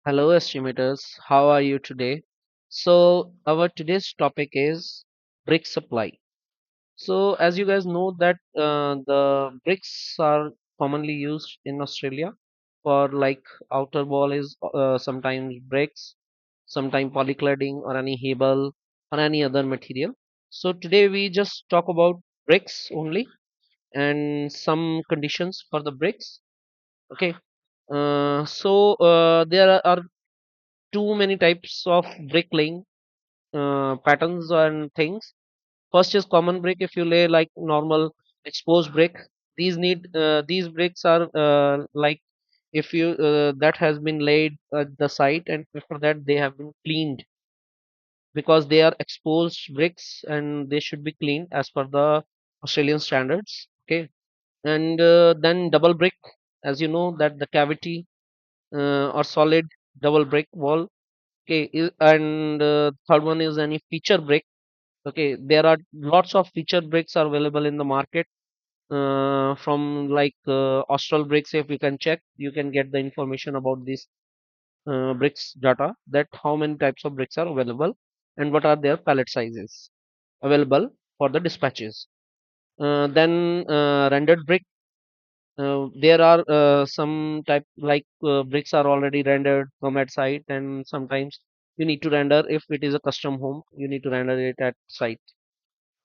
Hello, estimators. How are you today? So, our today's topic is brick supply. So, as you guys know that the bricks are commonly used in Australia for like outer wall is sometimes bricks, sometimes polycladding or any hebel or any other material. So, today we just talk about bricks only and some conditions for the bricks. Okay. There are too many types of brick laying patterns and things. First is common brick. If you lay like normal exposed brick, these bricks are like if you that has been laid at the site, and before that they have been cleaned because they are exposed bricks and they should be cleaned as per the Australian standards. Okay, and then double brick, as you know that the cavity or solid double brick wall. Okay, and third one is any feature brick. Okay, there are lots of feature bricks are available in the market from like Austral bricks. If you can check, you can get the information about these bricks data, that how many types of bricks are available and what are their pallet sizes available for the dispatches. Then rendered brick. There are some type like bricks are already rendered from at site, and sometimes you need to render if it is a custom home. You need to render it at site.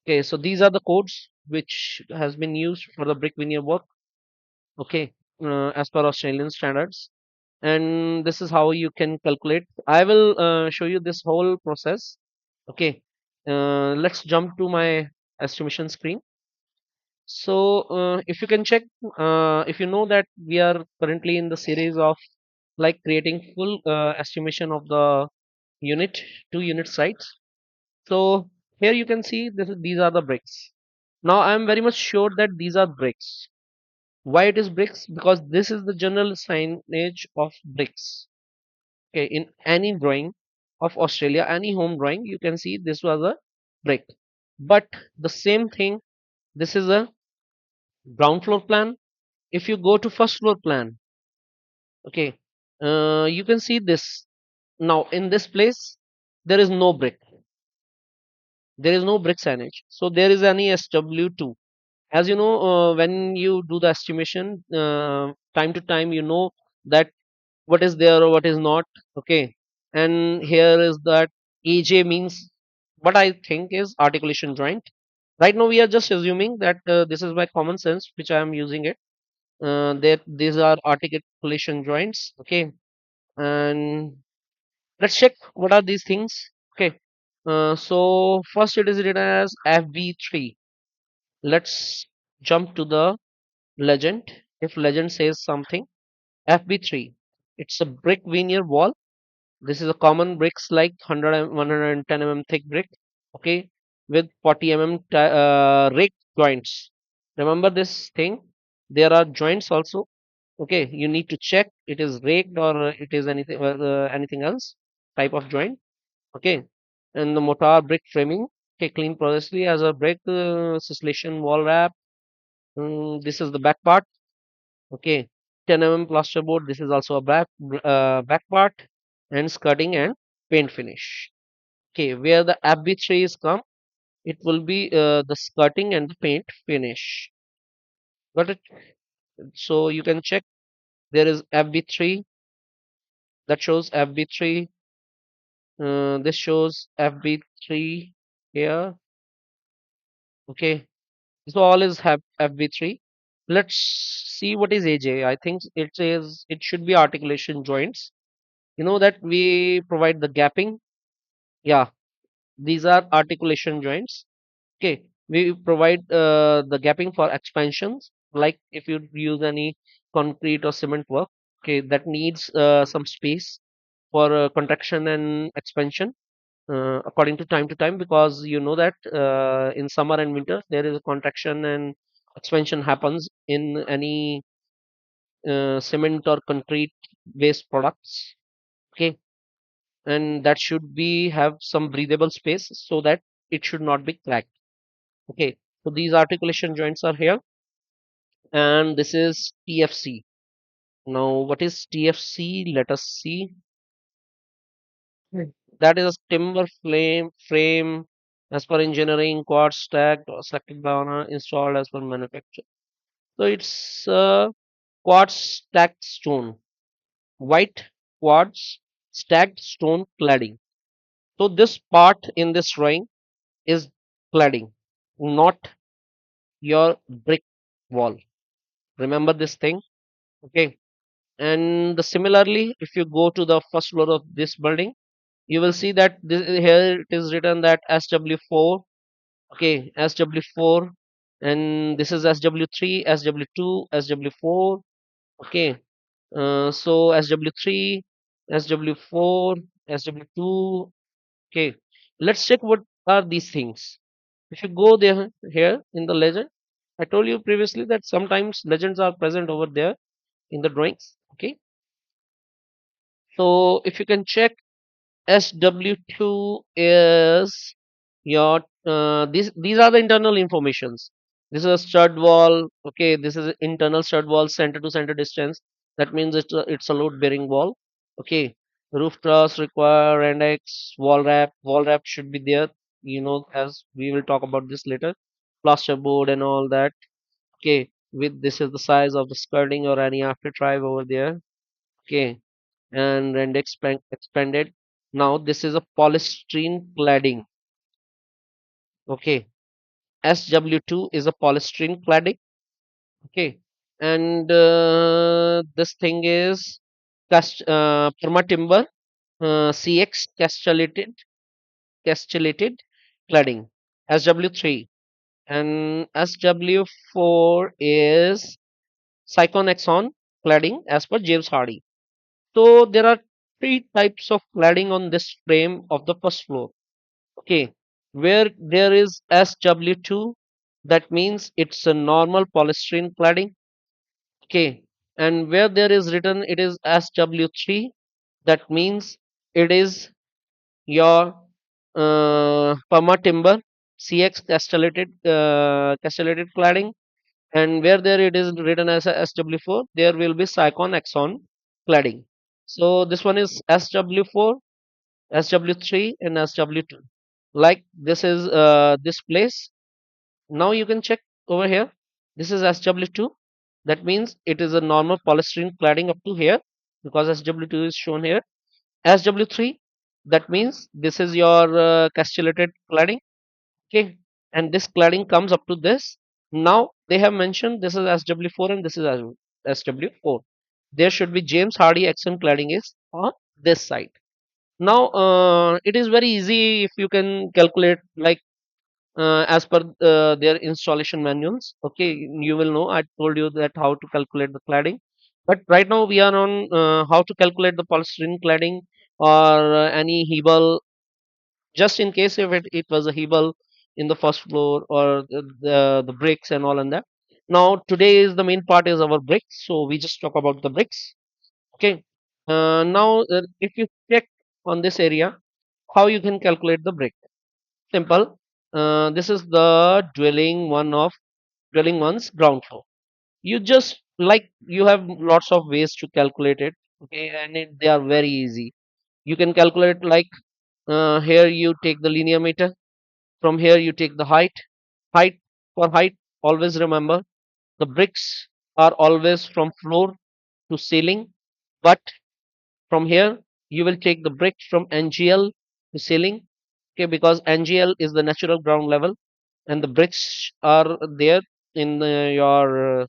Okay, so these are the codes which has been used for the brick veneer work. Okay, as per Australian standards, and this is how you can calculate. I will show you this whole process. Okay, let's jump to my estimation screen. So, if you can check, if you know that we are currently in the series of like creating full estimation of the unit, two unit sites. So here you can see these are the bricks. Now I am very much sure that these are bricks. Why it is bricks? Because this is the general signage of bricks. Okay, in any drawing of Australia, any home drawing, you can see this was a brick. But the same thing, this is a ground floor plan. If you go to first floor plan, okay, you can see this. Now in this place, there is no brick. There is no brick signage. So there is any SW2. As you know, when you do the estimation, time to time, you know that what is there or what is not. Okay. And here is that AJ means what I think is articulation joint. Right now, we are just assuming that this is by common sense, which I am using it. That these are articulation joints. Okay. And let's check what are these things. Okay. So first it is written as FB3. Let's jump to the legend. If legend says something, FB3, it's a brick veneer wall. This is a common bricks like 100 110 mm thick brick, okay, with 40 mm rake joints. Remember this thing, there are joints also. Okay, you need to check it is raked or it is anything else type of joint. Okay, and the mortar brick framing, okay, clean progressively as a brick suspension wall wrap. This is the back part. Okay, 10 mm plasterboard. This is also a back part, and skirting and paint finish. Okay, where the FB3 is come, it will be the skirting and the paint finish. Got it? So you can check there is FB3 that shows FB3. This shows FB3 here. Okay, so all is have FB3. Let's see what is AJ. I think it should be articulation joints. You know that we provide the gapping. Yeah, these are articulation joints. Okay, we provide the gapping for expansions, like if you use any concrete or cement work, okay, that needs some space for contraction and expansion according to time, because you know that in summer and winter there is a contraction and expansion happens in any cement or concrete based products. Okay, and that should be have some breathable space so that it should not be cracked. Okay, so these articulation joints are here, and this is TFC. Now what is TFC? Let us see. That is a timber frame as per engineering, quartz stacked or selected by owner, installed as per manufacturer. So it's quartz stacked stone, white quartz stacked stone cladding. So this part in this drawing is cladding, not your brick wall. Remember this thing, okay? And similarly, if you go to the first floor of this building, you will see that here it is written that SW4, okay, SW4, and this is SW3, SW2, SW4, okay. So SW3, SW4, SW2, okay. Let's check what are these things. If you go there here in the legend, I told you previously that sometimes legends are present over there in the drawings. Okay, so if you can check, SW2 is your these are the internal informations. This is a stud wall. Okay, this is internal stud wall, center to center distance. That means it's a load bearing wall. Okay, roof truss require and X wall wrap. Wall wrap should be there. You know, as we will talk about this later. Plasterboard and all that. Okay, with this is the size of the skirting or any after drive over there. Okay, and expanded. Now this is a polystyrene cladding. Okay, SW2 is a polystyrene cladding. Okay, and this thing is perma timber CX castellated cladding, SW3, and SW4 is Cyconexon cladding as per James Hardy. So there are three types of cladding on this frame of the first floor. Okay, where there is SW2, that means it's a normal polystyrene cladding. Okay, and where there is written it is SW3, that means it is your perma timber CX castellated cladding, and where there it is written as a SW4, there will be Cycon Axon cladding. So this one is SW4, SW3, and SW2. Like this is this place. Now you can check over here. This is SW2. That means it is a normal polystyrene cladding up to here because SW2 is shown here. SW3. That means this is your castellated cladding. Okay, and this cladding comes up to this. Now they have mentioned this is SW4 and this is SW4. There should be James Hardy accent cladding is on this side. Now it is very easy if you can calculate like as per their installation manuals. Okay, you will know. I told you that how to calculate the cladding, but right now we are on how to calculate the polystyrene cladding or any hebel, just in case if it was a hebel in the first floor or the bricks and all and that. Now today is the main part is our bricks, so we just talk about the bricks. Okay, now if you check on this area, how you can calculate the brick? Simple. This is the dwelling one's ground floor. You just like you have lots of ways to calculate it. Okay, and they are very easy. You can calculate like here you take the linear meter. From here you take the height. Height for height. Always remember the bricks are always from floor to ceiling, but from here you will take the bricks from NGL to ceiling. Okay, because NGL is the natural ground level and the bricks are there in your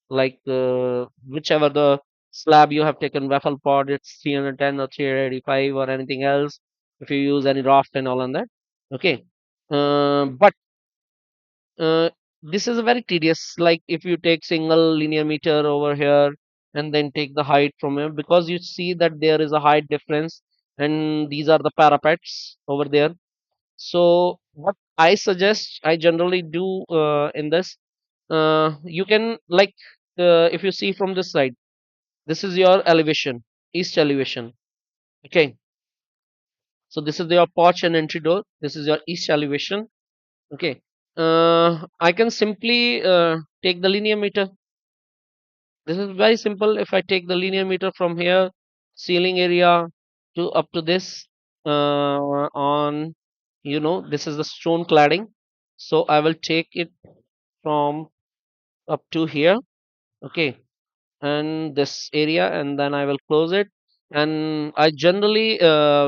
like whichever the slab you have taken waffle pod, it's 310 or 385 or anything else, if you use any raft and all on that. Okay, but uh, this is a very tedious, like if you take single linear meter over here and then take the height from here, because you see that there is a height difference and these are the parapets over there. So what I suggest, I generally do in this, you can like if you see from this side, this is your elevation, east elevation. Okay, so this is your porch and entry door. This is your east elevation. Okay, I can simply take the linear meter. This is very simple. If I take the linear meter from here, ceiling area, to up to this on, this is the stone cladding. So I will take it from up to here. Okay, and this area, and then I will close it. And I generally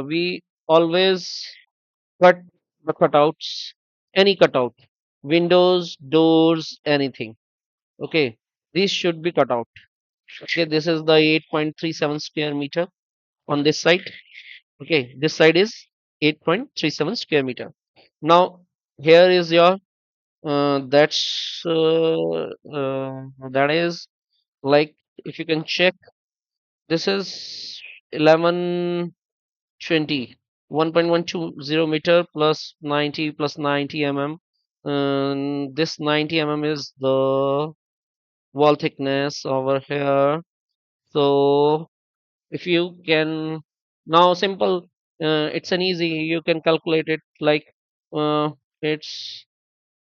we always cut the cutouts, any cutout, windows, doors, anything. Okay, these should be cut out. Okay, this is the 8.37 square meter on this side. Okay, this side is 8.37 square meter. Now here is your that is like, if you can check, this is 1120, 1.120 meter plus 90 plus 90 mm. And this 90 mm is the wall thickness over here. So if you can, now simple, it's an easy, you can calculate it like, it's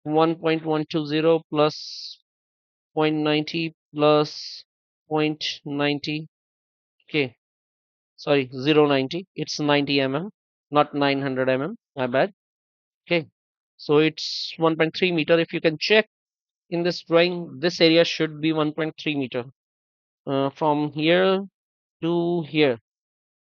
1.120 plus 0.90 plus 0.90. Okay, sorry, 0.90, it's 90 mm, not 900 mm, my bad. Okay, so it's 1.3 meter. If you can check in this drawing, this area should be 1.3 meter, from here to here.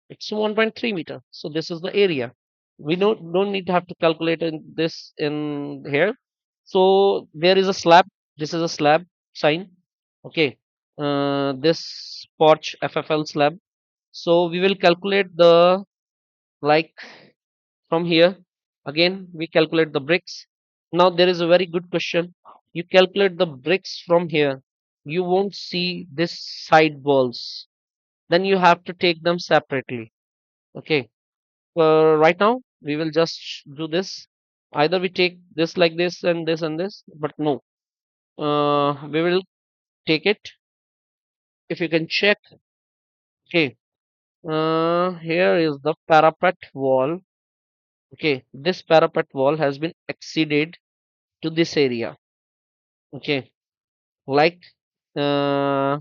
It's 1.3 meter. So this is the area. We don't need to have to calculate this in here. So there is a slab. This is a slab sign. Okay. This porch FFL slab. So we will calculate the, like, from here. Again, we calculate the bricks. Now there is a very good question. You calculate the bricks from here. You won't see this side walls. Then you have to take them separately. Okay, right now we will just do this. Either we take this like this and this and this, but no, we will take it. If you can check, okay, here is the parapet wall. Okay, this parapet wall has been exceeded to this area. Okay, like, uh,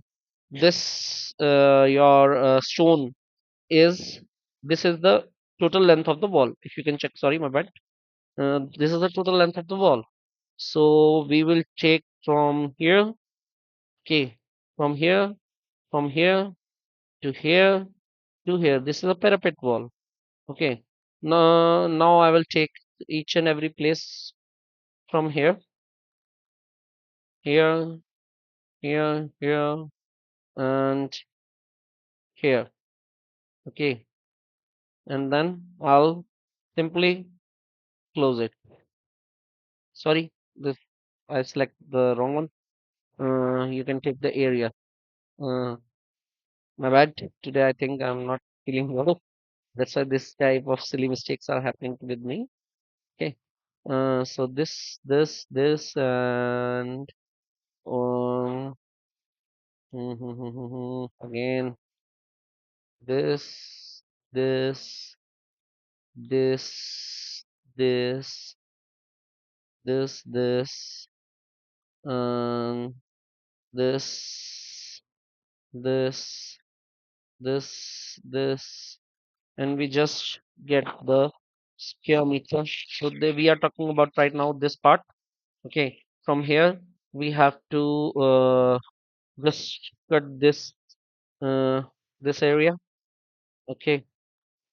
this your stone is, this is the total length of the wall. If you can check, sorry, my bad. This is the total length of the wall. So we will take from here, okay, from here, from here to here to here. This is a parapet wall. Okay. Now I will take each and every place from here, here, here, and here. Okay. And then I'll simply close it. Sorry, this, I select the wrong one. You can take the area. Uh, my bad. Today I think I'm not feeling well. That's why this type of silly mistakes are happening with me. Okay. So this, and um, again this, this, this, this, this, and this, this, this, and we just get the square meter. So we are talking about right now this part. Okay, from here we have to just cut uh, this area. Okay,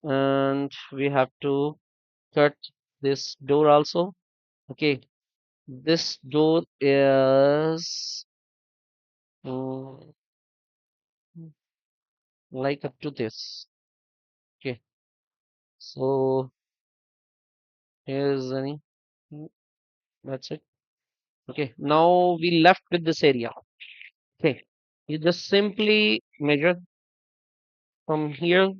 and we have to cut this door also. Okay, this door is mm, like up to this. Okay, so here's any. mm, That's it. Okay, now we left with this area. Okay, you just simply measure from here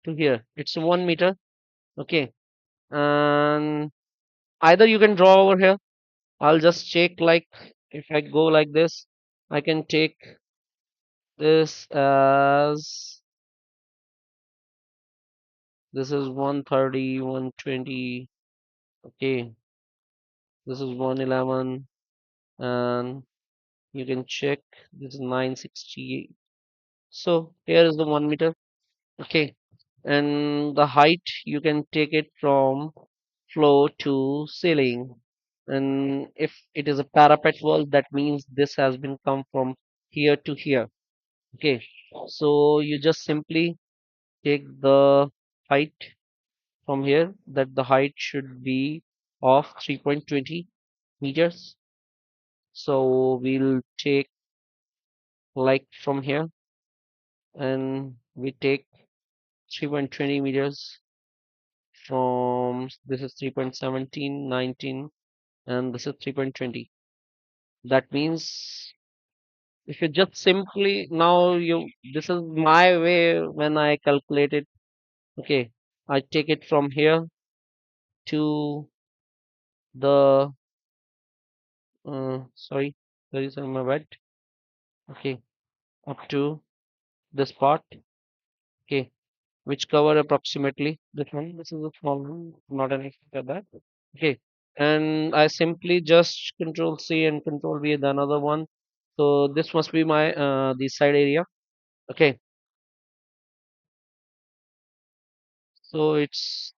to here. It's 1 meter. Okay, and either you can draw over here. I'll just check, like, if I go like this, I can take this as, this is 130, 120. Okay, this is 111, and you can check this is 960. So here is the 1 meter. Okay, and the height you can take it from floor to ceiling. And if it is a parapet wall, that means this has been come from here to here. Okay, so you just simply take the height from here, that the height should be of 3.20 meters. So we'll take like from here, and we take 3.20 meters from this is 3.17, 19, and this is 3.20. That means if you just simply now you this is my way when I calculate it. Okay, I take it from here to the sorry, there is on my bed. Okay, up to this part. Okay, which cover approximately this one. This is a small one, not an extra that. Okay, and I simply just Control C and Control V the another one. So this must be my the side area. Okay, so it's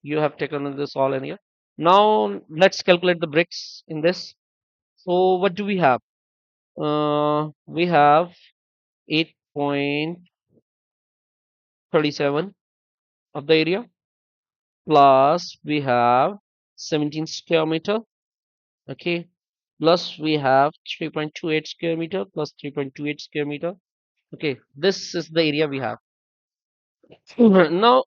you have taken this all in here. Now let's calculate the bricks in this. So what do we have? We have 8.37 of the area, plus we have 17 square meter. Okay, plus we have 3.28 square meter plus 3.28 square meter. Okay, this is the area we have. Now,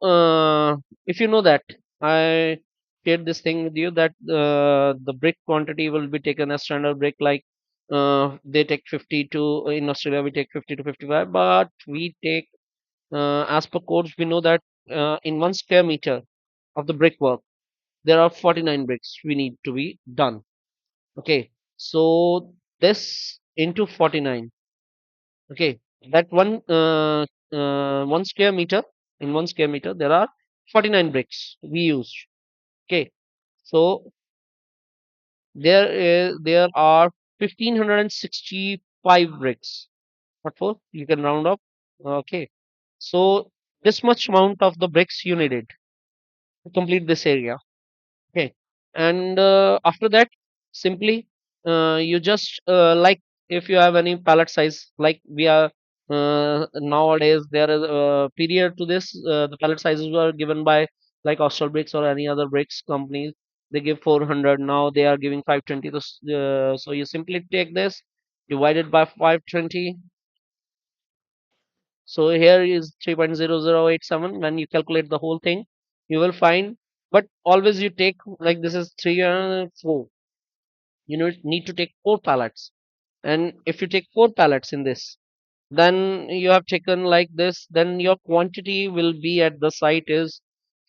if you know that, I shared this thing with you that the brick quantity will be taken as standard brick, like they take 50 to in Australia we take 50 to 55, but we take as per codes we know that in 1 square meter of the brickwork there are 49 bricks we need to be done. Okay, so this into 49. Okay, that 1 square meter, in 1 square meter there are 49 bricks we use. Okay, so there are 1565 bricks. What for? You can round up. Okay, so this much amount of the bricks you needed to complete this area. Okay, and after that, simply you just like if you have any pallet size, like we are nowadays there is a period to this. The pallet sizes were given by like Austral Bricks or any other bricks companies. They give 400. Now they are giving 520. So you simply take this divided by 520. So here is 3.0087. When you calculate the whole thing, you will find. But always you take like this is 3 and 4. You need to take 4 pallets. And if you take 4 pallets in this, then you have taken like this, then your quantity will be at the site is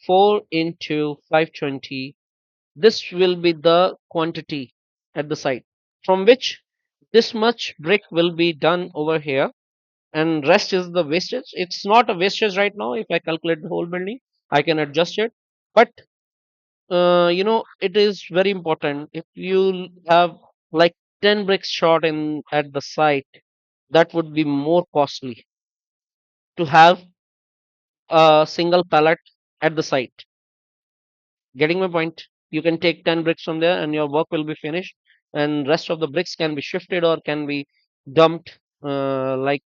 4 into 520. This will be the quantity at the site, from which this much brick will be done over here, and rest is the wastage. It's not a wastage right now. If I calculate the whole building, I can adjust it. But it is very important. If you have like 10 bricks short in at the site, that would be more costly to have a single pallet at the site. Getting my point? You can take 10 bricks from there and your work will be finished, and rest of the bricks can be shifted or can be dumped, like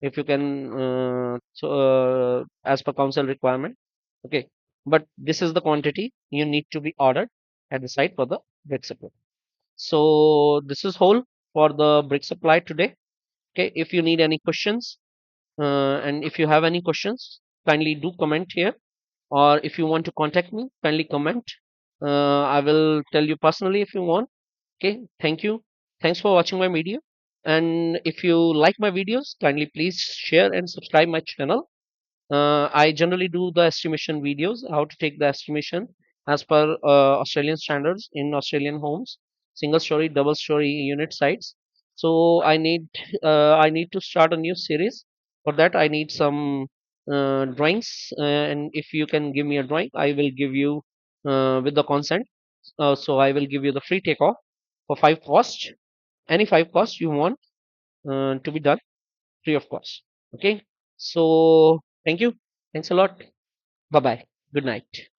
if you can as per council requirement. Okay, but this is the quantity you need to be ordered at the site for the brick supply. So this is whole for the brick supply today. Okay, if you need any questions, and if you have any questions, kindly do comment here, or if you want to contact me, kindly comment. I will tell you personally if you want. Okay, thank you. Thanks for watching my video. And if you like my videos, kindly please share and subscribe my channel. I generally do the estimation videos, how to take the estimation as per Australian standards in Australian homes, single story, double story unit sites. So I need to start a new series. For that, I need some drawings, and if you can give me a drawing, I will give you with the consent. So I will give you the free takeoff for 5 cost, any 5 cost you want to be done free of cost. Okay, so thank you. Thanks a lot. Bye bye. Good night.